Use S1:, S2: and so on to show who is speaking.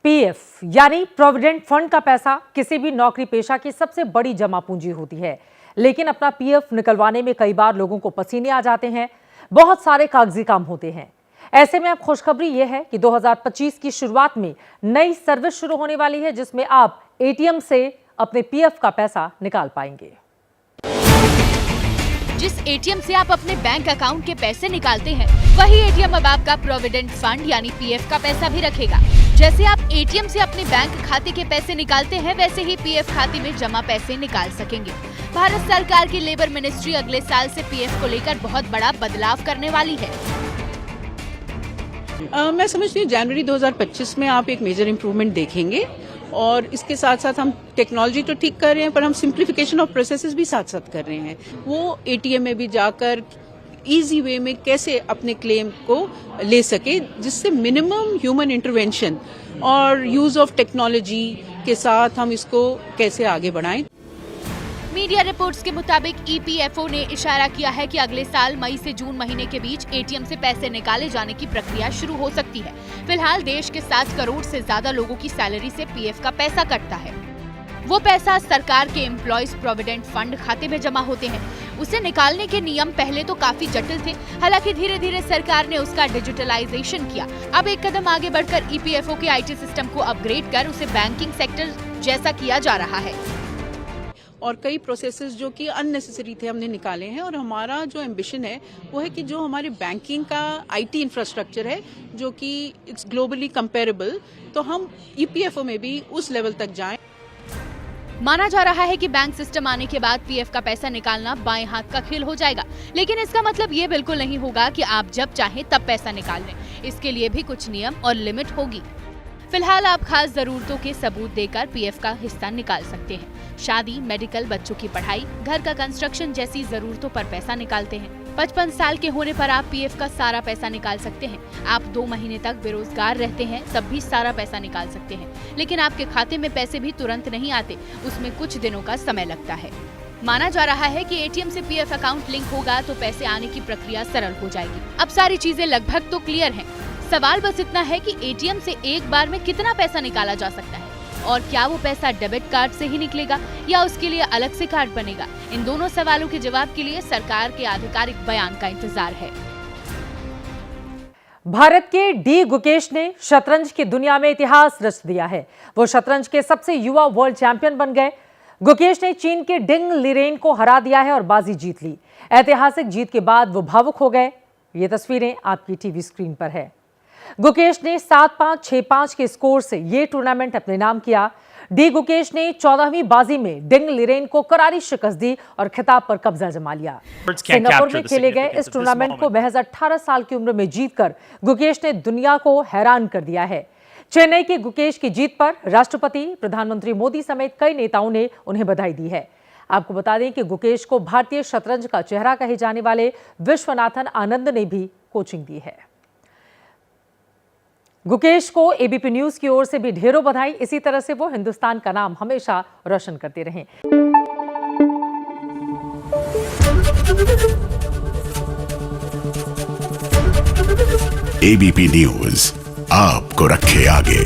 S1: PF यानी provident fund का पैसा किसी भी नौकरी पेशा की सबसे बड़ी जमा पूंजी होती है, लेकिन अपना पीएफ निकलवाने में कई बार लोगों को पसीने आ जाते हैं। बहुत सारे कागजी काम होते हैं। ऐसे में अब खुशखबरी यह है कि 2025 की शुरुआत में नई सर्विस शुरू होने वाली है, जिसमें आप एटीएम से अपने पीएफ का पैसा निकाल पाएंगे।
S2: जिस एटीएम से आप अपने बैंक अकाउंट के पैसे निकालते हैं, वही एटीएम अब आपका प्रोविडेंट फंड यानी पीएफ का पैसा भी रखेगा। जैसे आप एटीएम से अपने बैंक खाते के पैसे निकालते हैं, वैसे ही पीएफ खाते में जमा पैसे निकाल सकेंगे। भारत सरकार की लेबर मिनिस्ट्री अगले साल से पीएफ को लेकर बहुत बड़ा बदलाव करने वाली है।
S3: मैं समझती हूँ जनवरी 2025 में आप एक मेजर इम्प्रूवमेंट देखेंगे, और इसके साथ साथ हम टेक्नोलॉजी तो ठीक कर रहे हैं, पर हम सिंप्लीफिकेशन ऑफ प्रोसेसेस भी साथ साथ कर रहे हैं। वो एटीएम में भी जाकर इजी वे में कैसे अपने क्लेम को ले सके, जिससे मिनिमम ह्यूमन इंटरवेंशन और यूज ऑफ टेक्नोलॉजी के साथ हम इसको कैसे आगे बढ़ाएं।
S2: मीडिया रिपोर्ट्स के मुताबिक ईपीएफओ ने इशारा किया है कि अगले साल मई से जून महीने के बीच एटीएम से पैसे निकाले जाने की प्रक्रिया शुरू हो सकती है। फिलहाल देश के 7 करोड़ से ज्यादा लोगों की सैलरी से पीएफ का पैसा कटता है। वो पैसा सरकार के एम्प्लॉयज प्रोविडेंट फंड खाते में जमा होते हैं। उसे निकालने के नियम पहले तो काफी जटिल थे, हालांकि धीरे धीरे सरकार ने उसका डिजिटलाइजेशन किया। अब एक कदम आगे बढ़कर ईपीएफओ के आईटी सिस्टम को अपग्रेड कर उसे बैंकिंग सेक्टर जैसा किया जा रहा है।
S3: और कई प्रोसेसेस जो कि अननेसेसरी थे हमने निकाले हैं, और हमारा जो एम्बिशन है वो है कि जो हमारे बैंकिंग का आईटी इंफ्रास्ट्रक्चर है जो कि इट्स ग्लोबली कंपेरेबल, तो हम ईपीएफओ में भी उस लेवल तक जाएं।
S2: माना जा रहा है कि बैंक सिस्टम आने के बाद पीएफ का पैसा निकालना बाएं हाथ का खेल हो जाएगा, लेकिन इसका मतलब ये बिल्कुल नहीं होगा कि आप जब चाहें तब पैसा निकाल लें। इसके लिए भी कुछ नियम और लिमिट होगी। फिलहाल आप खास जरूरतों के सबूत देकर पीएफ का हिस्सा निकाल सकते हैं। शादी, मेडिकल, बच्चों की पढ़ाई, घर का कंस्ट्रक्शन जैसी जरूरतों पर पैसा निकालते हैं। 55 साल के होने पर आप पीएफ का सारा पैसा निकाल सकते हैं। आप 2 महीने तक बेरोजगार रहते हैं, तब भी सारा पैसा निकाल सकते हैं, लेकिन आपके खाते में पैसे भी तुरंत नहीं आते, उसमें कुछ दिनों का समय लगता है। माना जा रहा है कि एटीएम से पीएफ अकाउंट लिंक होगा तो पैसे आने की प्रक्रिया सरल हो जाएगी। अब सारी चीजें लगभग तो क्लियर हैं। सवाल बस इतना है कि एटीएम से एक बार में कितना पैसा निकाला जा सकता है, और क्या वो पैसा डेबिट कार्ड से ही निकलेगा या उसके लिए अलग से कार्ड बनेगा। इन दोनों सवालों के जवाब के लिए सरकार के आधिकारिक बयान का इंतजार है।
S1: भारत के डी गुकेश ने शतरंज की दुनिया में इतिहास रच दिया है। वो शतरंज के सबसे युवा वर्ल्ड चैंपियन बन गए। गुकेश ने चीन के डिंग लिरेन को हरा दिया है और बाजी जीत ली। ऐतिहासिक जीत के बाद वो भावुक हो गए। ये तस्वीरें आपकी टीवी स्क्रीन पर है। गुकेश ने 7-5, 6-5 के स्कोर से ये टूर्नामेंट अपने नाम किया। डी गुकेश ने 14वीं बाजी में डिंग लिरेन को करारी शिकस्त दी और खिताब पर कब्जा जमा लिया। सिंगापुर में खेले गए इस टूर्नामेंट को महज 18 साल की उम्र में जीतकर गुकेश ने दुनिया को हैरान कर दिया है। चेन्नई के गुकेश की जीत पर राष्ट्रपति, प्रधानमंत्री मोदी समेत कई नेताओं ने उन्हें बधाई दी है। आपको बता दें कि गुकेश को भारतीय शतरंज का चेहरा कहे जाने वाले विश्वनाथन आनंद ने भी कोचिंग दी है। गुकेश को एबीपी न्यूज की ओर से भी ढेरों बधाई। इसी तरह से वो हिंदुस्तान का नाम हमेशा रोशन करते रहें।
S4: एबीपी न्यूज आपको रखे आगे।